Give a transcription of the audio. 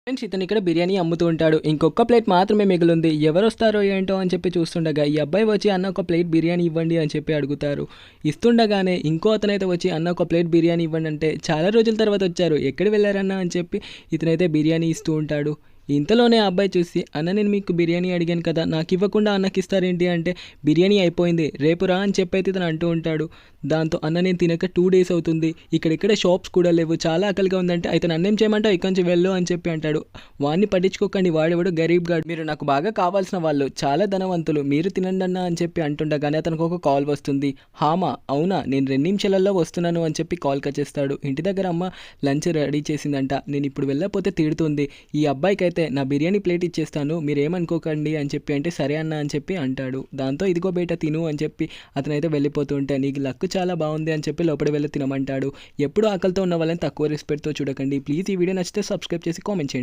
Friends ఇతను ఇక్కడ బిర్యానీ అమ్ముతూ ఉంటాడు. ఇంకొక ప్లేట్ మాత్రమే మిగిలింది. ఎవరొస్తారో ఏంటో అని చెప్పి చూస్తుండగా ఈ అబ్బాయి వచ్చి అన్న ఒక ప్లేట్ బిర్యానీ ఇవ్వండి అని చెప్పి అడుగుతారు. ఇస్తుండగానే ఇంకో అతనైతే వచ్చి అన్న ఒక ప్లేట్ బిర్యానీ ఇవ్వండి అంటే చాలా రోజుల తర్వాత వచ్చారు, ఎక్కడ వెళ్ళారన్నా అని చెప్పి ఇతనైతే బిర్యానీ ఇస్తూ ఉంటాడు. ఇంతలోనే ఆ అబ్బాయి చూసి అన్న నేను మీకు బిర్యానీ అడిగాను కదా, నాకు ఇవ్వకుండా అన్నకి ఇస్తారేంటి అంటే బిర్యానీ అయిపోయింది రేపు రా అని చెప్పి అయితే ఇతను అంటూ ఉంటాడు. దాంతో అన్న నేను తినక 2 days అవుతుంది, ఇక్కడిక్కడ షాప్స్ కూడా లేవు, చాలా ఆకలిగా ఉందంటే అయితే నన్నేం చేయమంటావు, ఇక్కడి నుంచి వెళ్ళు అని చెప్పి అంటాడు. వాడిని పట్టించుకోకండి, వాడేవాడు గరీబ్ గాడు, మీరు నాకు బాగా కావాల్సిన వాళ్ళు, చాలా ధనవంతులు, మీరు తినండి అన్న అని చెప్పి అంటుండగానే అతనికి ఒక కాల్ వస్తుంది. హామా అవునా నేను 2 నిమిషాలలో వస్తున్నాను అని చెప్పి కాల్ కట్ చేస్తాడు. ఇంటి దగ్గర అమ్మ లంచ్ రెడీ చేసిందంట, నేను ఇప్పుడు వెళ్ళకపోతే తిడుతుంది. ఈ అబ్బాయికి అయితే నా బిర్యానీ ప్లేట్ ఇచ్చేస్తాను, మీరేమనుకోకండి అని చెప్పి అంటే సరే అన్న అని చెప్పి అంటాడు. దాంతో ఇదిగో బయట తిను అని చెప్పి అతనైతే వెళ్ళిపోతుంటే నీకు లక్ చాలా బాగుంది అని చెప్పి లోపల వెళ్ళి తినమంటాడు. ఎప్పుడు ఆకలితో ఉన్న వాళ్ళని తక్కువ రెస్పెక్ట్తో చూడకండి. ప్లీజ్ ఈ వీడియో నచ్చితే సబ్స్క్రైబ్ చేసి కామెంట్ చేయండి.